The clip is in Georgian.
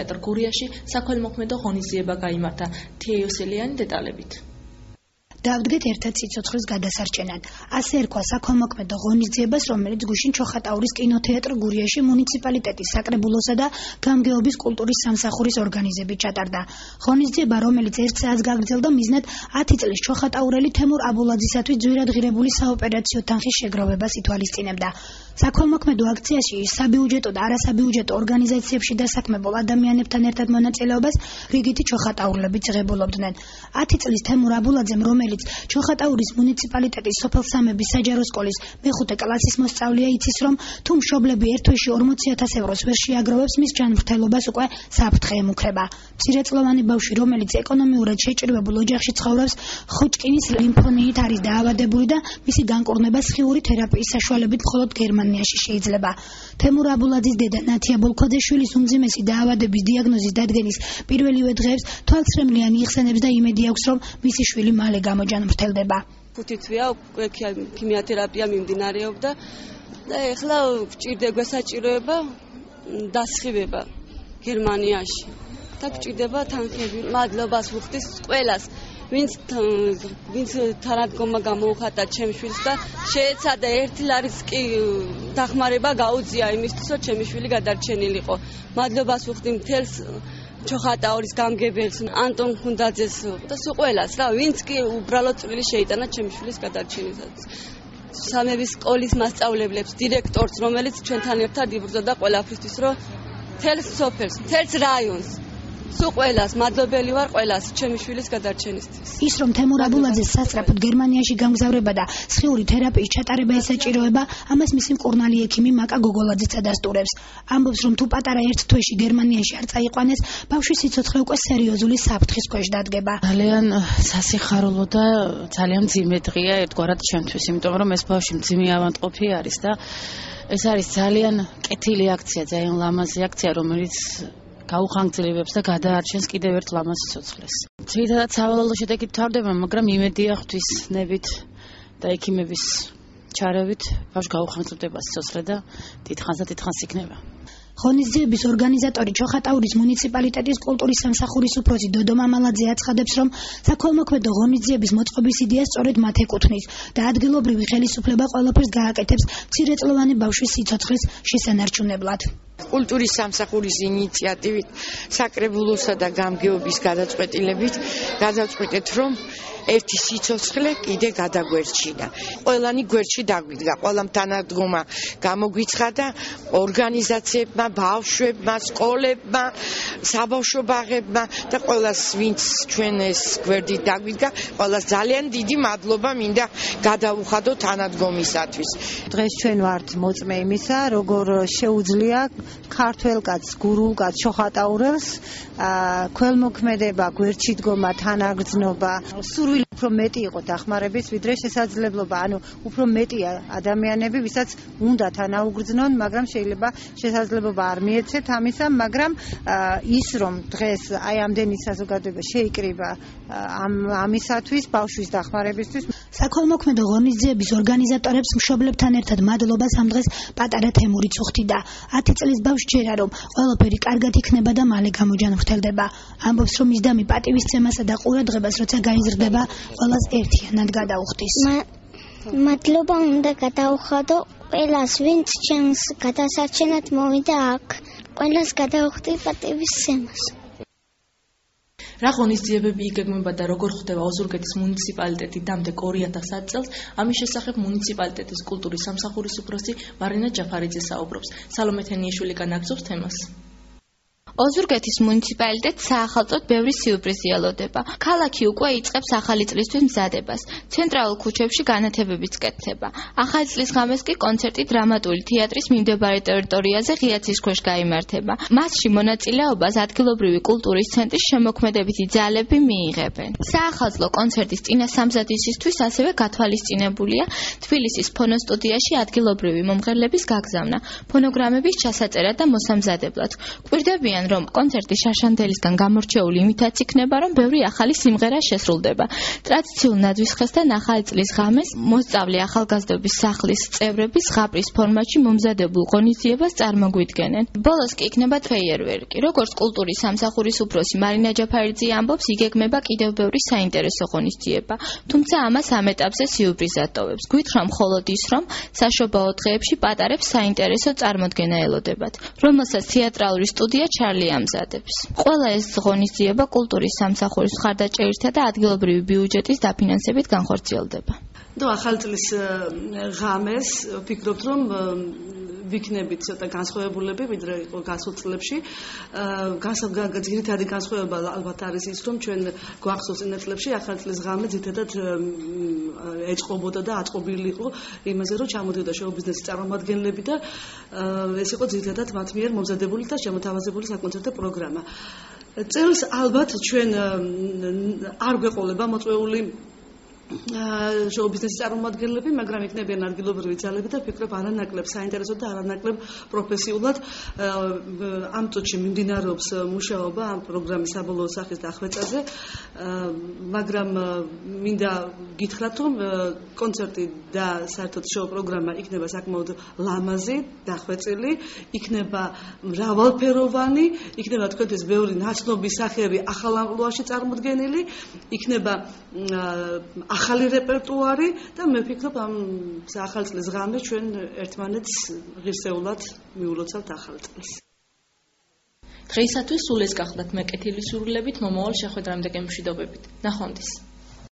თეატრ გურიაში საქველმოქმედო ღონისძიება გაიმართა. თია იოსელიანი დეტალებით. დავდგეთ ერთად სიცოცხლის გადასარჩენად. ასე ერქვა საქველმოქმედო ღონისძიებას, რომელიც გუშინ ჩოხატაურის კინოთეატრ გურიაში მუნიციპალიტეტის საკრებულოსა და გამგეობის კულტურის სამსახურის ორგანიზებით ჩატარდა. ღონისძიება, რომელიც 1 საათს გაგრძელდა, მიზნად 10 წლის ჩოხატაურელი თემურ აბულაძისათვის ძვირადღირებული საოპერაციო თანხის შეგროვებას ითვალისწინებდა. საქველმოქმედო აქციაში საბიუჯეტო და არასაბიუჯეტო ორგანიზაციებში დასაქმებულ ადამიანებთან ერთად მონაწილეობას რიგითი ჩოხატაურლებიც ღებულობდნენ. 10 წლის თემურ აბულაძემ, რომელიც ჩოხატაურის მუნიციპალიტეტის სოფელსამების საჯარო სკოლის მეხუთე კლასის მოსწავლეა, იცის, რომ თუ მშობლები ერთ თვეში 40,000 ევროს ვერ შეაგროვებს, მის ჯანმრთელობას უკვე საფრთხე ემუქრება. მცირეწლოვანი ბავშვი, რომელიც ეკონომიურად შეჭრებულ ოჯახში ცხოვრობს, ხოჭკინის ლიმფონიით არის დაავადებული და მისი განკურნება სხიური თერაპიის საშუალებით მხოლოდ გერმანიაში შეიძლება. თემურ აბულაძის დედა ნათია ბოლქვაძეშვილის უმძიმესი დაავადების დიაგნოზის დადგენის პირველივე დღეებს თვალცრემლიანი იხსენებს და იმედი აქვს, რომ მისი შვილი მალე გამოჯანმრთელდება. 5 თვეა უკვე ქიმიოთერაპია მიმდინარეობდა და ეხლა გვესაჭიროება დასხივება გერმანიაში და გჭირდება თანხები. მადლობას ვუხდის ყველას, ვინც თანადგომა გამოუხატა ჩემს შვილს და შეეცადა 1 ლარის კი დახმარება გაუწია იმისთვის, რომ ჩემი შვილი გადარჩენილიყო. მადლობას ვუხდი მთელს ჩოხატაურის გამგებელს, ანტონ ხუნდაძეს და სულ ყველას რა, ვინც კი უბრალოდ წვლილი შეიტანა ჩემი შვილის გადარჩენისათვის. სამების სკოლის მასწავლებლებს, დირექტორს, რომელიც ჩვენთან ერთად იბრძოდა ყველაფრისთვის, რომ მთელს სოფელს, მთელს რაიონს, სულ ყველას მადლობელი ვარ ყველას ჩემი შვილის გადარჩენისთვის. ის, რომ თემურ აბულაძეს სასწრაფოდ გერმანიაში გამგზავრება და სხიური თერაპიის ჩატარება ესაჭიროება, ამას მისი მკურნალი ექიმი მაკა გოგოლაძეც ადასტურებს. ამბობს, რომ თუ პატარა 1 თვეში გერმანიაში არ წაიყვანეს, ბავშვის სიცოცხლე უკვე სერიოზული საფრთხის ქვეშ დადგება. ძალიან სასიხარულო და ძალიან მძიმე დღეა ერთგვარად ჩემთვის, იმიტომ რომ ეს ბავშვი მძიმე ავადმყოფი არის და ეს არის ძალიან კეთილი აქცია, ძალიან ლამაზი აქცია, რომელიც გაუხანგრძლივებს და გადაარჩენს კიდევ ერთ ლამაზ სიცოცხლეს. ძირითადად სავალალო შედეგით თავდება, მაგრამ იმედია ღვთისნებით და ექიმების ჩარევით ბავშვი გაუხანგრძლივდება სიცოცხლე და დიდხანს იქნება. ღონისძიების ორგანიზატორი ჩოხატაურის მუნიციპალიტეტის კულტურის სამსახურის უფროსი დოდო მამალაძე აცხადებს, რომ საქველმოქმედო ღონისძიების მოწყობის იდეა სწორედ მათ ეკუთვნის და ადგილობრივი ხელისუფლება ყველაფერს გააკეთებს მცირეწლოვანი ბავშვის სიცოცხლის შესანარჩუნებლად. კულტურის სამსახურის ინიციატივით საკრებულოსა და გამგეობის გადაწყვეტილებით გადავწყვიტეთ, რომ ერთი სიცოცხლე კიდე გადაგვერჩინა. ყველანი გვერდში დაგვიდგა, ყველამ თანადგომა გამოგვიცხადა, ორგანიზაციებმა, ბავშვებმა, სკოლებმა, საბავშვო ბაღებმა და ყველას, ვინც ჩვენ ეს გვერდი დაგვიდგა, ყველას ძალიან დიდი მადლობა მინდა გადავუხადო თანადგომისათვის. დღეს ჩვენ ვართ მოწმე იმისა, როგორ შეუძლია ქართველკაცს, გურულკაცს, ჩოხატაურელს ქველმოქმედება, გვერდში დგომა, თანაგრძნობა, სურვილი უფრო მეტი იყო დახმარების, ვიდრე შესაძლებლობა, ანუ უფრო მეტი ადამიანები, ვისაც უნდა თანაუგრძნონ, მაგრამ შეიძლება შესაძლებლობა არ მიეცეთ ამისა, მაგრამ ის, რომ დღეს აი ამდენი საზოგადოება შეიკრიბა ამისათვის, ბავშვის დახმარებისთვის. საქველმოქმედო ღონისძიების ორგანიზატორებს მშობლებთან ერთად მადლობას ამ დღეს პატარა თემურიც უხდიდა. 10 წლის ბავშვს ჯერა, რომ ყველაფერი კარგად იქნება და მალე გამოჯანმრთელდება. ამბობს, რომ მისდამი პატივისცემასა და ყურადღებას როცა გაიზრდება, ყველას ერთიანად გადაუხდის. მადლობა უნდა გადაუხადო ყველას, ვინც ჩემს გადასარჩენად მოვიდა აქ. ყველას გადაუხდი პატივისცემას. რა ღონისძიებები იგეგმება და როგორ ხდება ოზურგეთის მუნიციპალიტეტი დამდეგ 2010 წელს, ამის შესახებ მუნიციპალიტეტის კულტურის სამსახურის უფროსი მარინა ჯაფარიძე საუბრობს. სალომე თენიაშვილი განაგზობს თემას. ოზურგეთის მუნიციპალიტეტს საახალწლოდ ბევრი სიურპრიზი ელოდება. ქალაქი უკვე იწყებს ახალი წლისთვის მზადებას. ცენტრალურ ქუჩებში განათებებიც კეთდება. ახალი წლის ღამეს კი კონცერტი დრამატული თეატრის მიმდებარე ტერიტორიაზე ღიაცის ქვეშ გაიმართება. მასში მონაწილეობას ადგილობრივი კულტურის ცენტრის შემოქმედებითი ძალები მიიღებენ. საახალწლო კონცერტის წინასამზადისისთვის ასევე გათვალისწინებულია თბილისის ფონოსტუდიაში ადგილობრივი მომღერლების გაგზავნა, ფონოგრამების ჩასაწერა და მოსამზადებლად. გვირდებიან რომ კონცერტი შაშანდელისგან გამორჩეული იმითაც იქნება, რომ ბევრი ახალი სიმღერა შესრულდება. ტრადიციულ ნაძვის ხესთან ახალი წლის ღამეს მოსწავლე ახალგაზრდობის სახლის წევრები ზღაპრის ფორმატში მომზადებულ ღონისძიებას წარმოგვიდგენენ. ბოლოს კი იქნება ფეიერვერკი. როგორც კულტურის სამსახურის უფროსი მარინა ჯაფარიძე ამბობს, იგეგმება კიდევ ბევრი საინტერესო ღონისძიება, თუმცა ამას ამ ეტაპზე სიურპრიზად ატოვებს. გვითხრა მხოლოდ ის, რომ საშობაო დღეებში პატარებს საინტერესო წარმოდგენა ელოდებათ, რომელსაც თეატრალური სტუდია ჩარლი ამზადებს. ყველა ეს ღონისძიება კულტურის სამსახურის მხარდაჭერითა და ადგილობრივი ბიუჯეტის დაფინანსებით განხორციელდება. ახალი წლის ღამეს ვფიქრობთ, რომ ვიქნებით ცოტა განსხვავებულები, ვიდრე იყო გასულ წლებში. ძირითადი განსხვავება ალბათ არის ის, რომ ჩვენ გვახსოვს წინა წლებში ახალი წლის ღამე ძირითადად ეწყობოდა და აწყობილი იყო იმაზე, რომ ჩამოდიოდა შოუ-ბიზნესის წარმომადგენლები და ეს იყო ძირითადად მათ მიერ მომზადებული და შემოთავაზებული საკონცერტო პროგრამა. წელს ალბათ ჩვენ არ გვეყოლება მოწვეული შოუ-ბიზნესის წარმომადგენლები, მაგრამ იქნებიან ადგილობრივი ძალები და ვფიქრობ არანაკლებ საინტერესო და არანაკლებ პროფესიულად ამ წუთში მიმდინარეობს მუშაობა ამ პროგრამის საბოლოო სახის დახვეწაზე, მაგრამ მინდა გითხრათ, რომ კონცერტი და საერთოდ შოუ პროგრამა იქნება საკმაოდ ლამაზი, დახვეწილი, იქნება მრავალფეროვანი, იქნება თქვენთვის ბევრი ნაცნობი სახეები ახალ ამპლუაში წარმოდგენილი, იქნება ახალი რეპერტუარი და მე ვფიქრობ ამ ახალ წლის ღამე ჩვენ ერთმანეთს ღირსეულად მიულოცავთ ახალ წელს. დღეისათვის სულ ეს გახლდათ მეკეთილი სურვილებით, მომავალ შეხვედრამდე გემშვიდობებით. ნახვამდის.